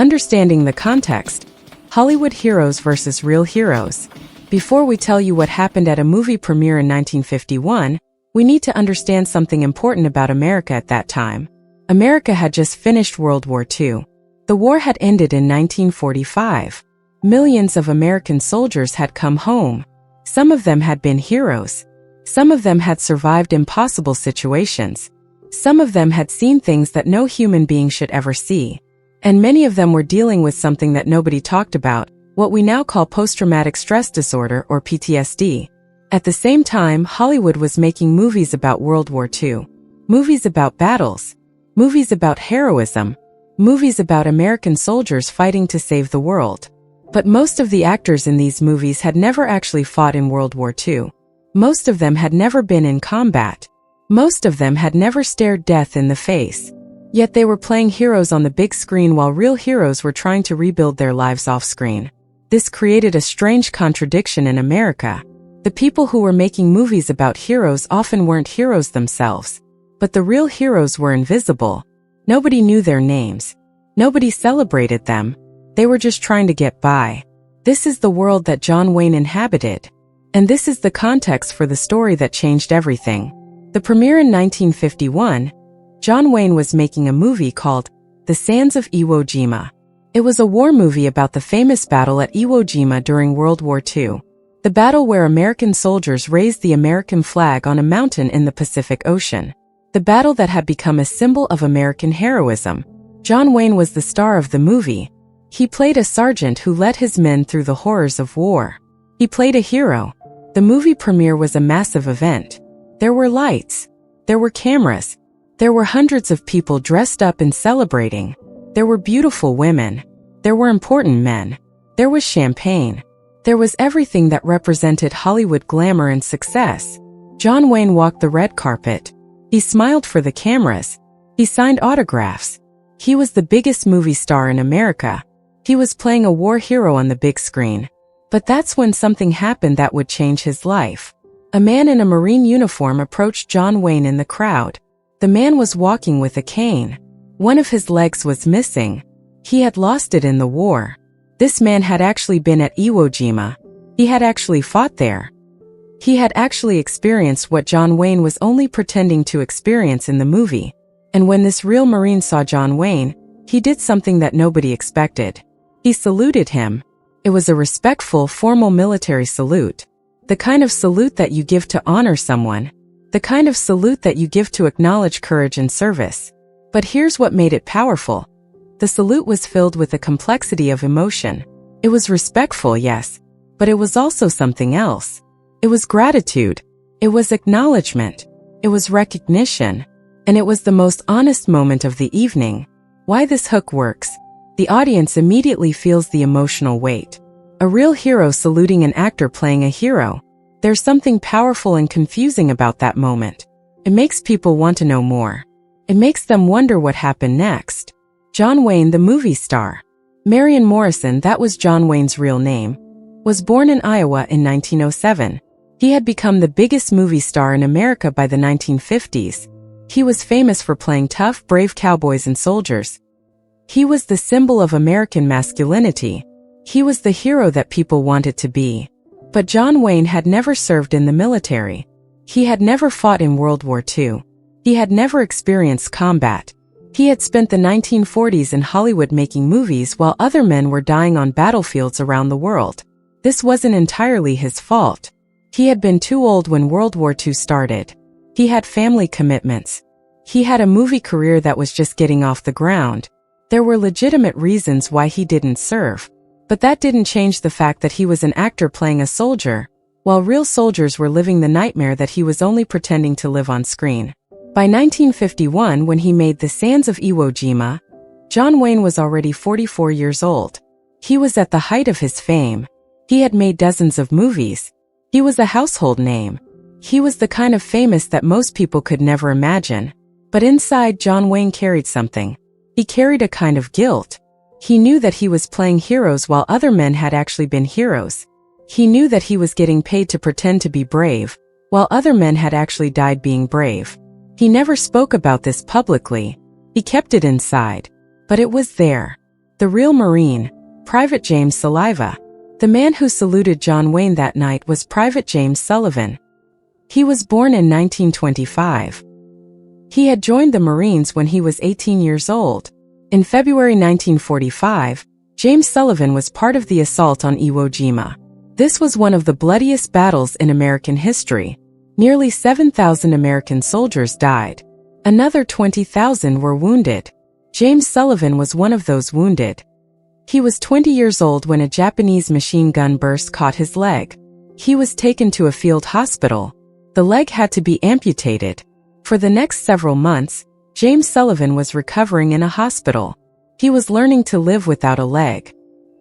Understanding the context. Hollywood heroes versus real heroes. Before we tell you what happened at a movie premiere in 1951, we need to understand something important about America at that time. America had just finished World War II. The war had ended in 1945. Millions of American soldiers had come home. Some of them had been heroes. Some of them had survived impossible situations. Some of them had seen things that no human being should ever see. And many of them were dealing with something that nobody talked about, what we now call post-traumatic stress disorder or PTSD. At the same time, Hollywood was making movies about World War II. Movies about battles. Movies about heroism. Movies about American soldiers fighting to save the world. But most of the actors in these movies had never actually fought in World War II. Most of them had never been in combat. Most of them had never stared death in the face. Yet they were playing heroes on the big screen while real heroes were trying to rebuild their lives off-screen. This created a strange contradiction in America. The people who were making movies about heroes often weren't heroes themselves. But the real heroes were invisible. Nobody knew their names. Nobody celebrated them. They were just trying to get by. This is the world that John Wayne inhabited. And this is the context for the story that changed everything. The premiere in 1951, John Wayne was making a movie called The Sands of Iwo Jima. It was a war movie about the famous battle at Iwo Jima during World War II. The battle where American soldiers raised the American flag on a mountain in the Pacific Ocean. The battle that had become a symbol of American heroism. John Wayne was the star of the movie. He played a sergeant who led his men through the horrors of war. He played a hero. The movie premiere was a massive event. There were lights. There were cameras. There were hundreds of people dressed up and celebrating. There were beautiful women. There were important men. There was champagne. There was everything that represented Hollywood glamour and success. John Wayne walked the red carpet. He smiled for the cameras. He signed autographs. He was the biggest movie star in America. He was playing a war hero on the big screen. But that's when something happened that would change his life. A man in a Marine uniform approached John Wayne in the crowd. The man was walking with a cane. One of his legs was missing. He had lost it in the war. This man had actually been at Iwo Jima. He had actually fought there. He had actually experienced what John Wayne was only pretending to experience in the movie. And when this real Marine saw John Wayne, he did something that nobody expected. He saluted him. It was a respectful, formal military salute. The kind of salute that you give to honor someone. The kind of salute that you give to acknowledge courage and service. But here's what made it powerful. The salute was filled with a complexity of emotion. It was respectful, yes, but it was also something else. It was gratitude. It was acknowledgement. It was recognition. And it was the most honest moment of the evening. Why this hook works. The audience immediately feels the emotional weight. A real hero saluting an actor playing a hero. There's something powerful and confusing about that moment. It makes people want to know more. It makes them wonder what happened next. John Wayne, the movie star. Marion Morrison, that was John Wayne's real name, was born in Iowa in 1907. He had become the biggest movie star in America by the 1950s. He was famous for playing tough, brave cowboys and soldiers. He was the symbol of American masculinity. He was the hero that people wanted to be. But John Wayne had never served in the military. He had never fought in World War II. He had never experienced combat. He had spent the 1940s in Hollywood making movies while other men were dying on battlefields around the world. This wasn't entirely his fault. He had been too old when World War II started. He had family commitments. He had a movie career that was just getting off the ground. There were legitimate reasons why he didn't serve. But that didn't change the fact that he was an actor playing a soldier, while real soldiers were living the nightmare that he was only pretending to live on screen. By 1951, when he made The Sands of Iwo Jima, John Wayne was already 44 years old. He was at the height of his fame. He had made dozens of movies. He was a household name. He was the kind of famous that most people could never imagine. But inside, John Wayne carried something. He carried a kind of guilt. He knew that he was playing heroes while other men had actually been heroes. He knew that he was getting paid to pretend to be brave, while other men had actually died being brave. He never spoke about this publicly. He kept it inside. But it was there. The real Marine, Private James Saliva. The man who saluted John Wayne that night was Private James Sullivan. He was born in 1925. He had joined the Marines when he was 18 years old. In February 1945, James Sullivan was part of the assault on Iwo Jima. This was one of the bloodiest battles in American history. Nearly 7,000 American soldiers died. Another 20,000 were wounded. James Sullivan was one of those wounded. He was 20 years old when a Japanese machine gun burst caught his leg. He was taken to a field hospital. The leg had to be amputated. For the next several months, James Sullivan was recovering in a hospital. He was learning to live without a leg.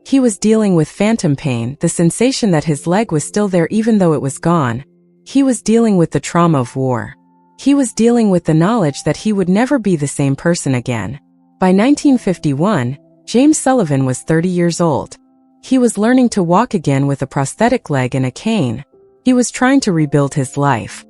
He was dealing with phantom pain, the sensation that his leg was still there even though it was gone. He was dealing with the trauma of war. He was dealing with the knowledge that he would never be the same person again. By 1951, James Sullivan was 30 years old. He was learning to walk again with a prosthetic leg and a cane. He was trying to rebuild his life.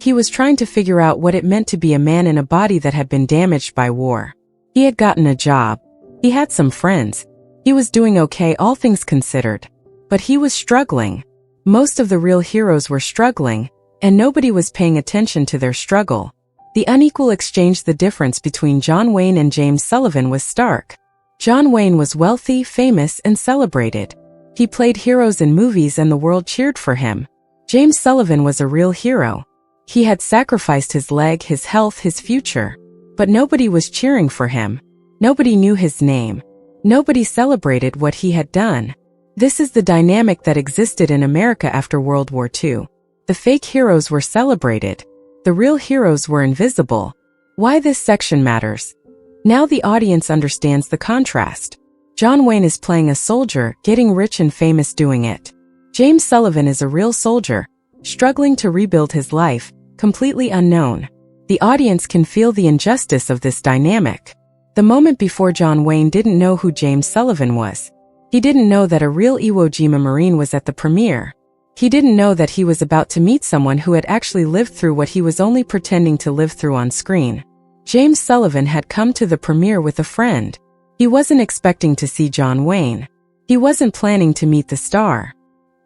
He was trying to figure out what it meant to be a man in a body that had been damaged by war. He had gotten a job. He had some friends. He was doing okay, all things considered. But he was struggling. Most of the real heroes were struggling, and nobody was paying attention to their struggle. The unequal exchange, the difference between John Wayne and James Sullivan was stark. John Wayne was wealthy, famous, and celebrated. He played heroes in movies and the world cheered for him. James Sullivan was a real hero. He had sacrificed his leg, his health, his future. But nobody was cheering for him. Nobody knew his name. Nobody celebrated what he had done. This is the dynamic that existed in America after World War II. The fake heroes were celebrated. The real heroes were invisible. Why this section matters. Now the audience understands the contrast. John Wayne is playing a soldier, getting rich and famous doing it. James Sullivan is a real soldier, struggling to rebuild his life, completely unknown. The audience can feel the injustice of this dynamic. The moment before, John Wayne didn't know who James Sullivan was. He didn't know that a real Iwo Jima Marine was at the premiere. He didn't know that he was about to meet someone who had actually lived through what he was only pretending to live through on screen. James Sullivan had come to the premiere with a friend. He wasn't expecting to see John Wayne. He wasn't planning to meet the star.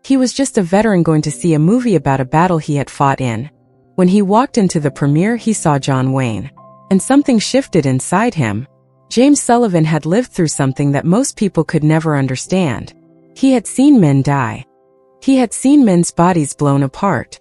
He was just a veteran going to see a movie about a battle he had fought in. When he walked into the premiere, he saw John Wayne. And something shifted inside him. James Sullivan had lived through something that most people could never understand. He had seen men die. He had seen men's bodies blown apart.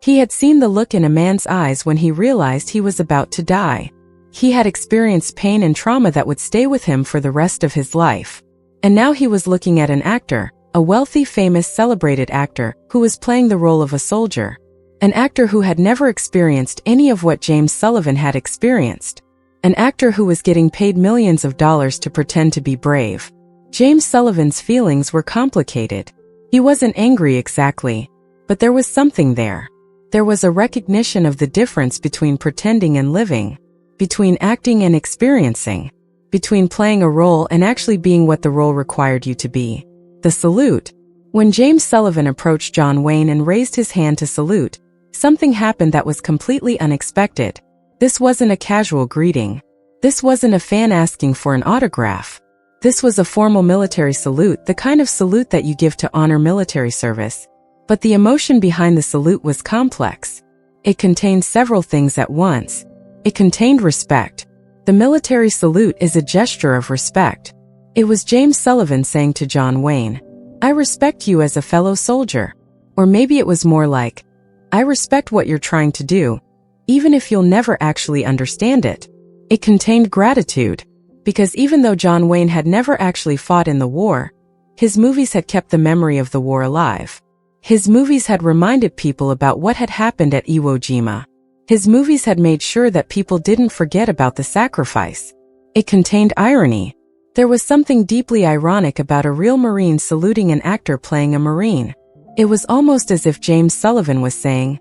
He had seen the look in a man's eyes when he realized he was about to die. He had experienced pain and trauma that would stay with him for the rest of his life. And now he was looking at an actor, a wealthy, famous, celebrated actor, who was playing the role of a soldier. An actor who had never experienced any of what James Sullivan had experienced. An actor who was getting paid millions of dollars to pretend to be brave. James Sullivan's feelings were complicated. He wasn't angry exactly, but there was something there. There was a recognition of the difference between pretending and living, between acting and experiencing, between playing a role and actually being what the role required you to be. The salute. When James Sullivan approached John Wayne and raised his hand to salute, something happened that was completely unexpected. This wasn't a casual greeting. This wasn't a fan asking for an autograph. This was a formal military salute, the kind of salute that you give to honor military service. But the emotion behind the salute was complex. It contained several things at once. It contained respect. The military salute is a gesture of respect. It was James Sullivan saying to John Wayne, "I respect you as a fellow soldier." Or maybe it was more like, "I respect what you're trying to do, even if you'll never actually understand it." It contained gratitude. Because even though John Wayne had never actually fought in the war, his movies had kept the memory of the war alive. His movies had reminded people about what had happened at Iwo Jima. His movies had made sure that people didn't forget about the sacrifice. It contained irony. There was something deeply ironic about a real Marine saluting an actor playing a Marine. It was almost as if James Sullivan was saying,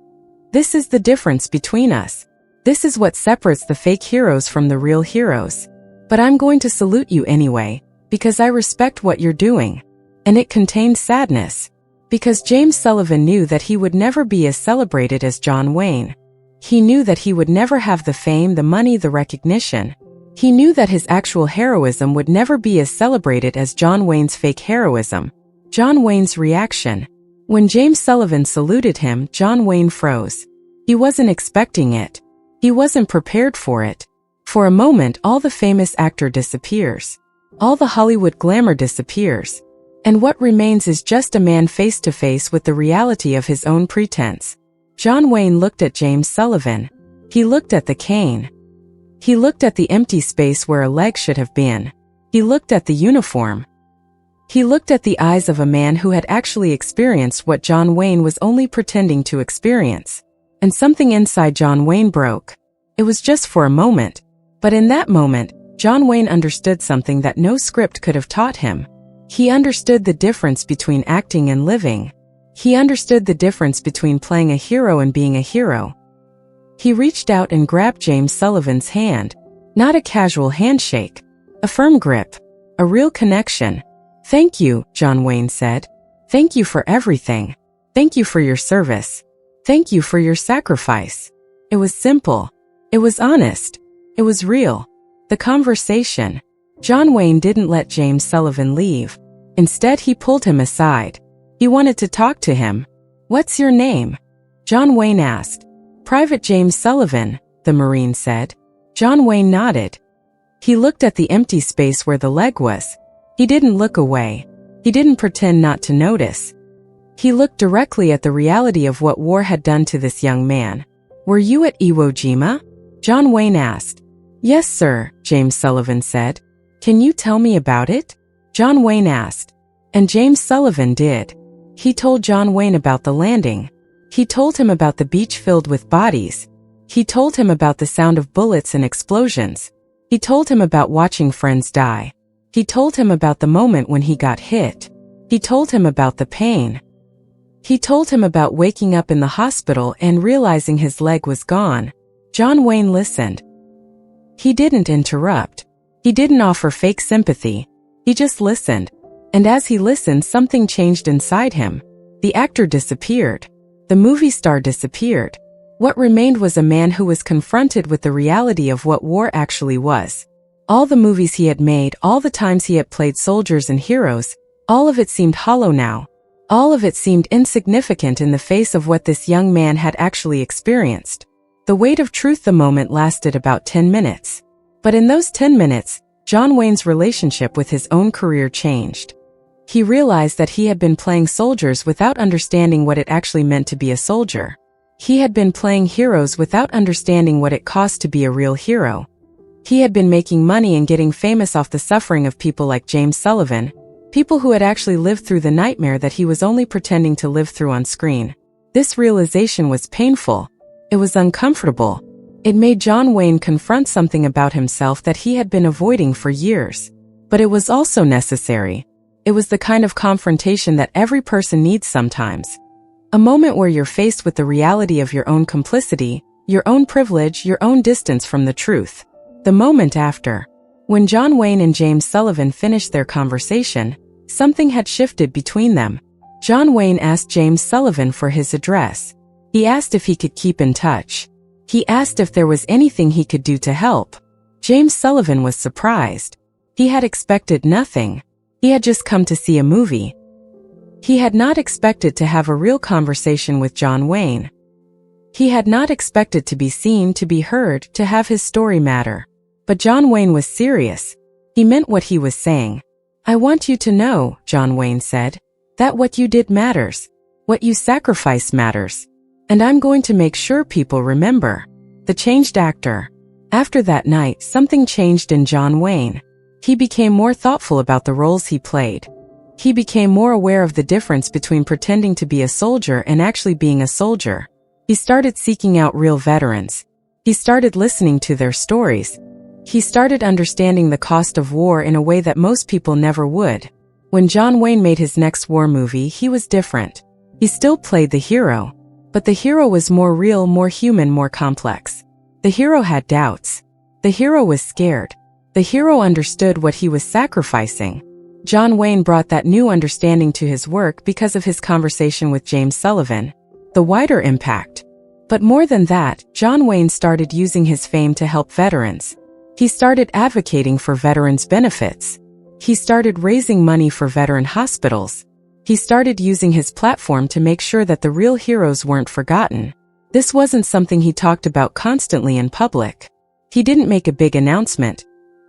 "This is the difference between us. This is what separates the fake heroes from the real heroes. But I'm going to salute you anyway, because I respect what you're doing." And it contained sadness. Because James Sullivan knew that he would never be as celebrated as John Wayne. He knew that he would never have the fame, the money, the recognition. He knew that his actual heroism would never be as celebrated as John Wayne's fake heroism. John Wayne's reaction. When James Sullivan saluted him, John Wayne froze. He wasn't expecting it. He wasn't prepared for it. For a moment, all the famous actor disappears. All the Hollywood glamour disappears. And what remains is just a man face to face with the reality of his own pretense. John Wayne looked at James Sullivan. He looked at the cane. He looked at the empty space where a leg should have been. He looked at the uniform. He looked at the eyes of a man who had actually experienced what John Wayne was only pretending to experience. And something inside John Wayne broke. It was just for a moment. But in that moment, John Wayne understood something that no script could have taught him. He understood the difference between acting and living. He understood the difference between playing a hero and being a hero. He reached out and grabbed James Sullivan's hand. Not a casual handshake. A firm grip. A real connection. "Thank you," John Wayne said. "Thank you for everything. Thank you for your service. Thank you for your sacrifice." It was simple. It was honest. It was real. The conversation. John Wayne didn't let James Sullivan leave. Instead, he pulled him aside. He wanted to talk to him. "What's your name?" John Wayne asked. "Private James Sullivan," the Marine said. John Wayne nodded. He looked at the empty space where the leg was. He didn't look away. He didn't pretend not to notice. He looked directly at the reality of what war had done to this young man. "Were you at Iwo Jima?" John Wayne asked. "Yes, sir," James Sullivan said. "Can you tell me about it?" John Wayne asked. And James Sullivan did. He told John Wayne about the landing. He told him about the beach filled with bodies. He told him about the sound of bullets and explosions. He told him about watching friends die. He told him about the moment when he got hit. He told him about the pain. He told him about waking up in the hospital and realizing his leg was gone. John Wayne listened. He didn't interrupt. He didn't offer fake sympathy. He just listened. And as he listened, something changed inside him. The actor disappeared. The movie star disappeared. What remained was a man who was confronted with the reality of what war actually was. All the movies he had made, all the times he had played soldiers and heroes, all of it seemed hollow now. All of it seemed insignificant in the face of what this young man had actually experienced. The weight of truth. The moment lasted about 10 minutes. But in those 10 minutes, John Wayne's relationship with his own career changed. He realized that he had been playing soldiers without understanding what it actually meant to be a soldier. He had been playing heroes without understanding what it cost to be a real hero. He had been making money and getting famous off the suffering of people like James Sullivan, people who had actually lived through the nightmare that he was only pretending to live through on screen. This realization was painful. It was uncomfortable. It made John Wayne confront something about himself that he had been avoiding for years. But it was also necessary. It was the kind of confrontation that every person needs sometimes. A moment where you're faced with the reality of your own complicity, your own privilege, your own distance from the truth. The moment after. When John Wayne and James Sullivan finished their conversation, something had shifted between them. John Wayne asked James Sullivan for his address. He asked if he could keep in touch. He asked if there was anything he could do to help. James Sullivan was surprised. He had expected nothing. He had just come to see a movie. He had not expected to have a real conversation with John Wayne. He had not expected to be seen, to be heard, to have his story matter. But John Wayne was serious. He meant what he was saying. "I want you to know," John Wayne said, "that what you did matters. What you sacrificed matters. And I'm going to make sure people remember." The changed actor. After that night, something changed in John Wayne. He became more thoughtful about the roles he played. He became more aware of the difference between pretending to be a soldier and actually being a soldier. He started seeking out real veterans. He started listening to their stories. He started understanding the cost of war in a way that most people never would. When John Wayne made his next war movie, he was different. He still played the hero. But the hero was more real, more human, more complex. The hero had doubts. The hero was scared. The hero understood what he was sacrificing. John Wayne brought that new understanding to his work because of his conversation with James Sullivan. The wider impact. But more than that, John Wayne started using his fame to help veterans. He started advocating for veterans' benefits. He started raising money for veteran hospitals. He started using his platform to make sure that the real heroes weren't forgotten. This wasn't something he talked about constantly in public. He didn't make a big announcement.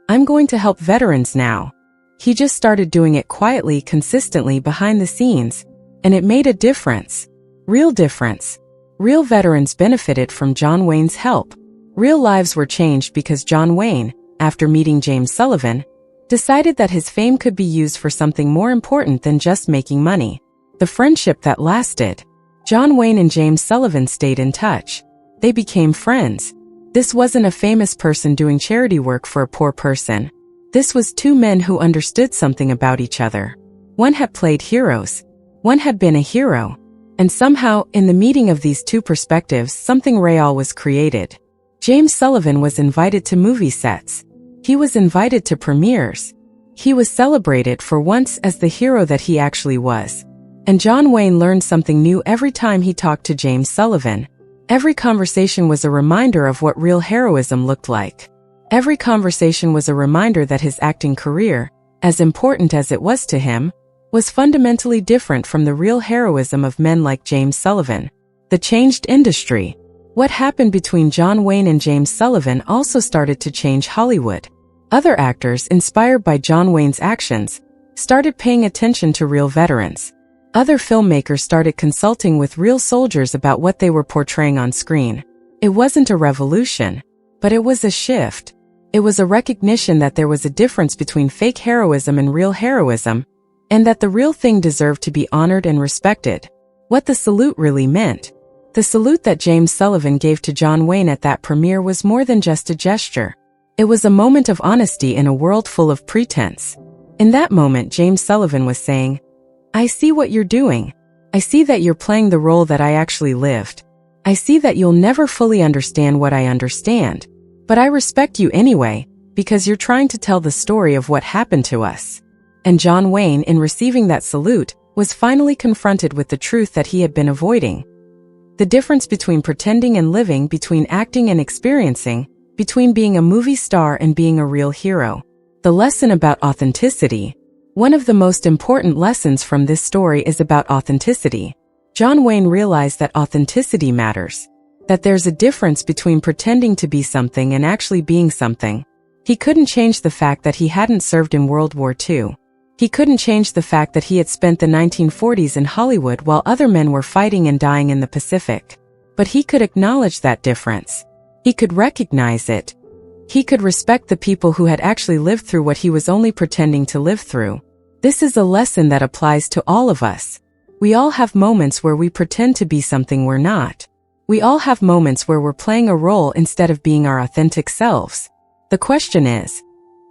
"I'm going to help veterans now." He just started doing it quietly, consistently behind the scenes. And it made a difference. Real difference. Real veterans benefited from John Wayne's help. Real lives were changed because John Wayne, after meeting James Sullivan, decided that his fame could be used for something more important than just making money. The friendship that lasted. John Wayne and James Sullivan stayed in touch. They became friends. This wasn't a famous person doing charity work for a poor person. This was two men who understood something about each other. One had played heroes. One had been a hero. And somehow, in the meeting of these two perspectives, something real was created. James Sullivan was invited to movie sets. He was invited to premieres. He was celebrated for once as the hero that he actually was. And John Wayne learned something new every time he talked to James Sullivan. Every conversation was a reminder of what real heroism looked like. Every conversation was a reminder that his acting career, as important as it was to him, was fundamentally different from the real heroism of men like James Sullivan. The changed industry. What happened between John Wayne and James Sullivan also started to change Hollywood. Other actors, inspired by John Wayne's actions, started paying attention to real veterans. Other filmmakers started consulting with real soldiers about what they were portraying on screen. It wasn't a revolution, but it was a shift. It was a recognition that there was a difference between fake heroism and real heroism, and that the real thing deserved to be honored and respected. What the salute really meant. The salute that James Sullivan gave to John Wayne at that premiere was more than just a gesture. It was a moment of honesty in a world full of pretense. In that moment, James Sullivan was saying, "I see what you're doing. I see that you're playing the role that I actually lived. I see that you'll never fully understand what I understand. But I respect you anyway, because you're trying to tell the story of what happened to us." And John Wayne, in receiving that salute, was finally confronted with the truth that he had been avoiding. The difference between pretending and living, between acting and experiencing, between being a movie star and being a real hero. The lesson about authenticity. One of the most important lessons from this story is about authenticity. John Wayne realized that authenticity matters. That there's a difference between pretending to be something and actually being something. He couldn't change the fact that he hadn't served in World War II. He couldn't change the fact that he had spent the 1940s in Hollywood while other men were fighting and dying in the Pacific. But he could acknowledge that difference. He could recognize it. He could respect the people who had actually lived through what he was only pretending to live through. This is a lesson that applies to all of us. We all have moments where we pretend to be something we're not. We all have moments where we're playing a role instead of being our authentic selves. The question is,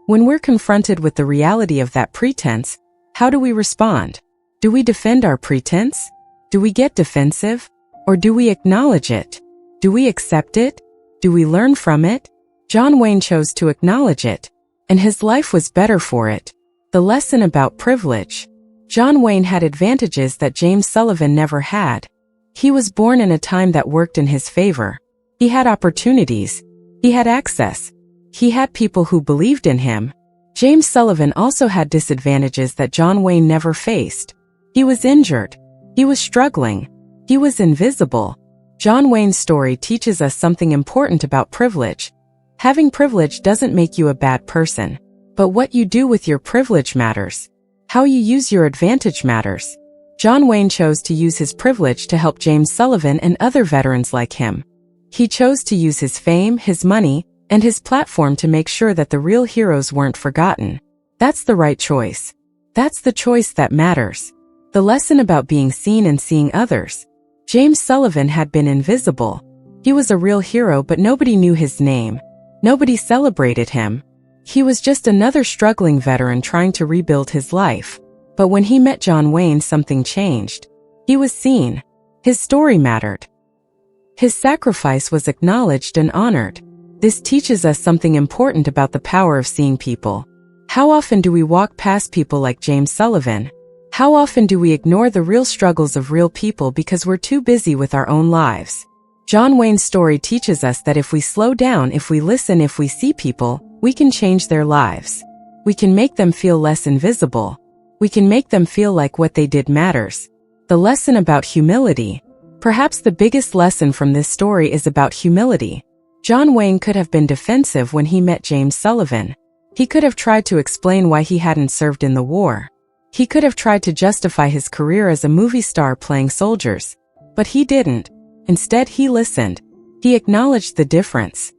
when we're confronted with the reality of that pretense, how do we respond? Do we defend our pretense? Do we get defensive? Or do we acknowledge it? Do we accept it? Do we learn from it? John Wayne chose to acknowledge it, and his life was better for it. The lesson about privilege. John Wayne had advantages that James Sullivan never had. He was born in a time that worked in his favor. He had opportunities. He had access. He had people who believed in him. James Sullivan also had disadvantages that John Wayne never faced. He was injured. He was struggling. He was invisible. John Wayne's story teaches us something important about privilege. Having privilege doesn't make you a bad person. But what you do with your privilege matters. How you use your advantage matters. John Wayne chose to use his privilege to help James Sullivan and other veterans like him. He chose to use his fame, his money, and his platform to make sure that the real heroes weren't forgotten. That's the right choice. That's the choice that matters. The lesson about being seen and seeing others. James Sullivan had been invisible. He was a real hero, but nobody knew his name. Nobody celebrated him. He was just another struggling veteran trying to rebuild his life. But when he met John Wayne, something changed. He was seen. His story mattered. His sacrifice was acknowledged and honored. This teaches us something important about the power of seeing people. How often do we walk past people like James Sullivan? How often do we ignore the real struggles of real people because we're too busy with our own lives? John Wayne's story teaches us that if we slow down, if we listen, if we see people, we can change their lives. We can make them feel less invisible. We can make them feel like what they did matters. The lesson about humility. Perhaps the biggest lesson from this story is about humility. John Wayne could have been defensive when he met James Sullivan. He could have tried to explain why he hadn't served in the war. He could have tried to justify his career as a movie star playing soldiers. But he didn't. Instead, he listened. He acknowledged the difference.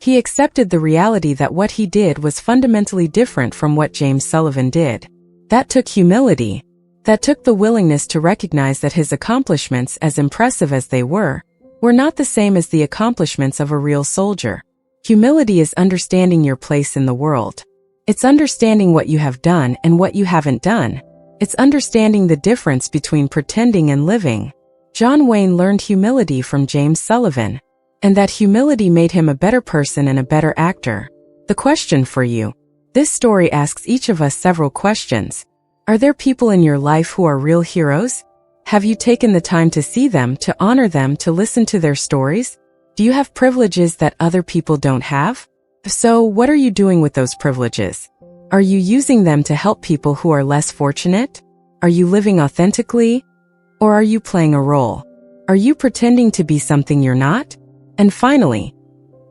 He accepted the reality that what he did was fundamentally different from what James Sullivan did. That took humility. That took the willingness to recognize that his accomplishments, as impressive as they were not the same as the accomplishments of a real soldier. Humility is understanding your place in the world. It's understanding what you have done and what you haven't done. It's understanding the difference between pretending and living. John Wayne learned humility from James Sullivan, and that humility made him a better person and a better actor. The question for you. This story asks each of us several questions. Are there people in your life who are real heroes? Have you taken the time to see them, to honor them, to listen to their stories? Do you have privileges that other people don't have? If so, what are you doing with those privileges? Are you using them to help people who are less fortunate? Are you living authentically? Or are you playing a role? Are you pretending to be something you're not? And finally,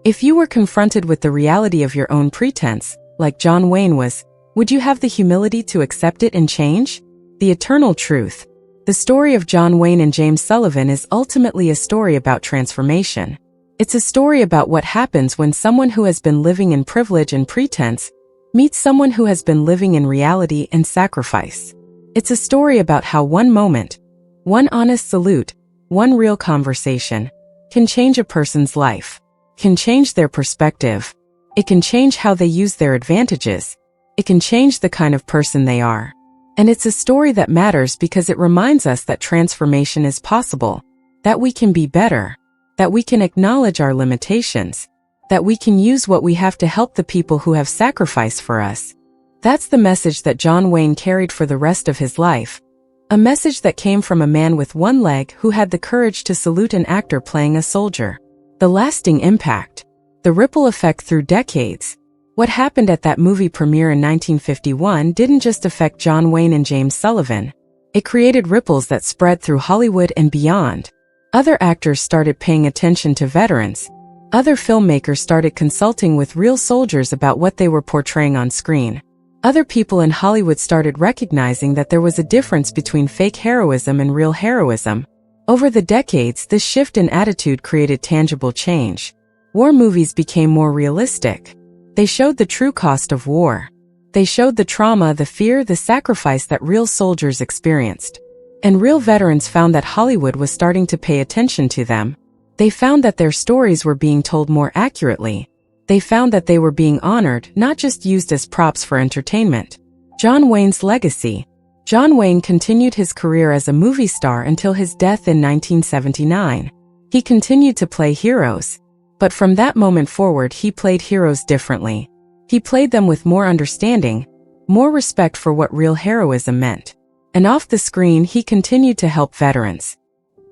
if you were confronted with the reality of your own pretense, like John Wayne was, would you have the humility to accept it and change? The eternal truth. The story of John Wayne and James Sullivan is ultimately a story about transformation. It's a story about what happens when someone who has been living in privilege and pretense meets someone who has been living in reality and sacrifice. It's a story about how one moment, one honest salute, one real conversation, can change a person's life, can change their perspective. It can change how they use their advantages. It can change the kind of person they are. And it's a story that matters because it reminds us that transformation is possible, that we can be better, that we can acknowledge our limitations, that we can use what we have to help the people who have sacrificed for us. That's the message that John Wayne carried for the rest of his life. A message that came from a man with one leg who had the courage to salute an actor playing a soldier. The lasting impact. The ripple effect through decades. What happened at that movie premiere in 1951 didn't just affect John Wayne and James Sullivan. It created ripples that spread through Hollywood and beyond. Other actors started paying attention to veterans. Other filmmakers started consulting with real soldiers about what they were portraying on screen. Other people in Hollywood started recognizing that there was a difference between fake heroism and real heroism. Over the decades, this shift in attitude created tangible change. War movies became more realistic. They showed the true cost of war. They showed the trauma, the fear, the sacrifice that real soldiers experienced. And real veterans found that Hollywood was starting to pay attention to them. They found that their stories were being told more accurately. They found that they were being honored, not just used as props for entertainment. John Wayne's legacy. John Wayne continued his career as a movie star until his death in 1979. He continued to play heroes. But from that moment forward, he played heroes differently. He played them with more understanding, more respect for what real heroism meant. And off the screen, he continued to help veterans.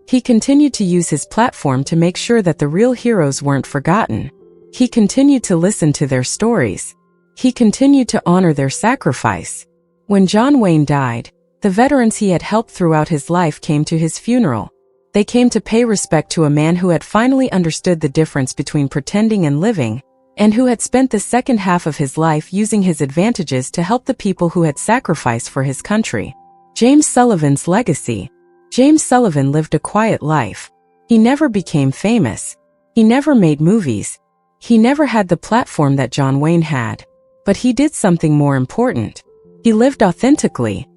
He continued to use his platform to make sure that the real heroes weren't forgotten. He continued to listen to their stories. He continued to honor their sacrifice. When John Wayne died, the veterans he had helped throughout his life came to his funeral. They came to pay respect to a man who had finally understood the difference between pretending and living, and who had spent the second half of his life using his advantages to help the people who had sacrificed for his country. James Sullivan's legacy. James Sullivan lived a quiet life. He never became famous. He never made movies. He never had the platform that John Wayne had. But he did something more important. He lived authentically.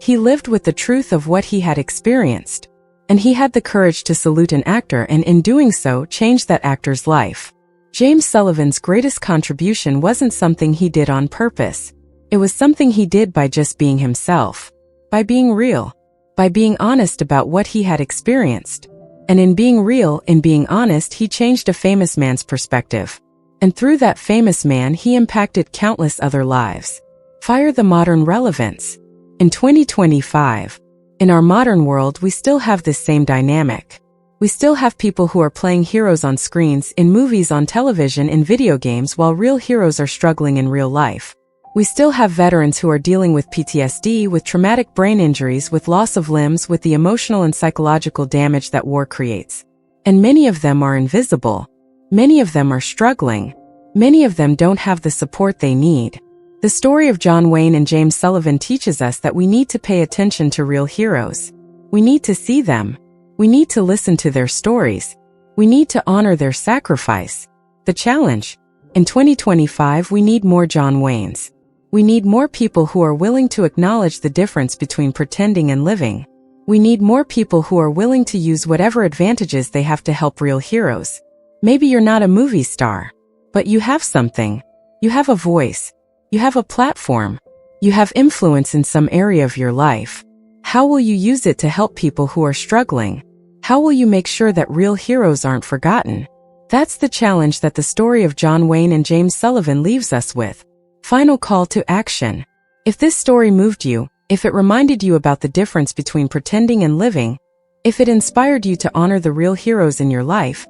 He lived with the truth of what he had experienced. And he had the courage to salute an actor and in doing so change that actor's life. James Sullivan's greatest contribution wasn't something he did on purpose. It was something he did by just being himself. By being real. By being honest about what he had experienced. And in being real, in being honest, he changed a famous man's perspective. And through that famous man, he impacted countless other lives. Fire the modern relevance. In 2025, in our modern world, we still have this same dynamic. We still have people who are playing heroes on screens, in movies, on television, in video games, while real heroes are struggling in real life. We still have veterans who are dealing with PTSD, with traumatic brain injuries, with loss of limbs, with the emotional and psychological damage that war creates. And many of them are invisible. Many of them are struggling. Many of them don't have the support they need. The story of John Wayne and James Sullivan teaches us that we need to pay attention to real heroes. We need to see them. We need to listen to their stories. We need to honor their sacrifice. The challenge? In 2025, we need more John Waynes. We need more people who are willing to acknowledge the difference between pretending and living. We need more people who are willing to use whatever advantages they have to help real heroes. Maybe you're not a movie star, but you have something. You have a voice. You have a platform. You have influence in some area of your life. How will you use it to help people who are struggling? How will you make sure that real heroes aren't forgotten? That's the challenge that the story of John Wayne and James Sullivan leaves us with. Final call to action. If this story moved you, if it reminded you about the difference between pretending and living, if it inspired you to honor the real heroes in your life,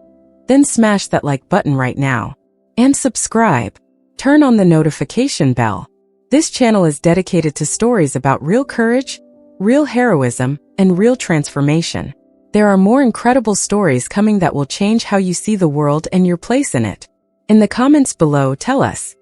then smash that like button right now. And subscribe. Turn on the notification bell. This channel is dedicated to stories about real courage, real heroism, and real transformation. There are more incredible stories coming that will change how you see the world and your place in it. In the comments below, tell us,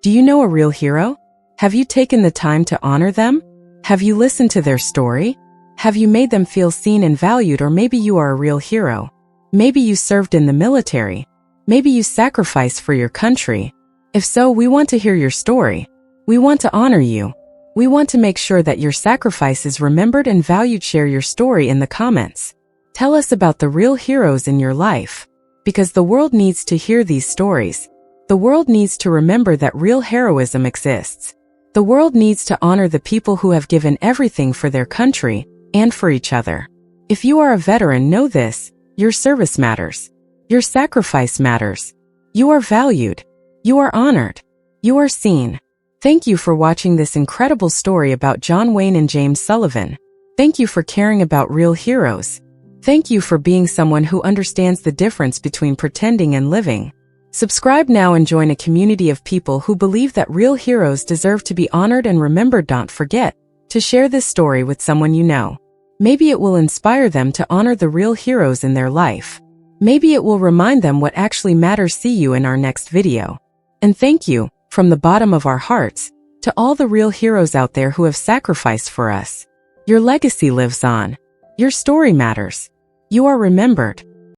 do you know a real hero? Have you taken the time to honor them? Have you listened to their story? Have you made them feel seen and valued? Or maybe you are a real hero. Maybe you served in the military. Maybe you sacrificed for your country. If so, we want to hear your story. We want to honor you. We want to make sure that your sacrifice is remembered and valued. Share your story in the comments. Tell us about the real heroes in your life. Because the world needs to hear these stories. The world needs to remember that real heroism exists. The world needs to honor the people who have given everything for their country and for each other. If you are a veteran, know this: your service matters. Your sacrifice matters. You are valued. You are honored. You are seen. Thank you for watching this incredible story about John Wayne and James Sullivan. Thank you for caring about real heroes. Thank you for being someone who understands the difference between pretending and living. Subscribe now and join a community of people who believe that real heroes deserve to be honored and remembered. Don't forget to share this story with someone you know. Maybe it will inspire them to honor the real heroes in their life. Maybe it will remind them what actually matters. See you in our next video. And thank you, from the bottom of our hearts, to all the real heroes out there who have sacrificed for us. Your legacy lives on. Your story matters. You are remembered.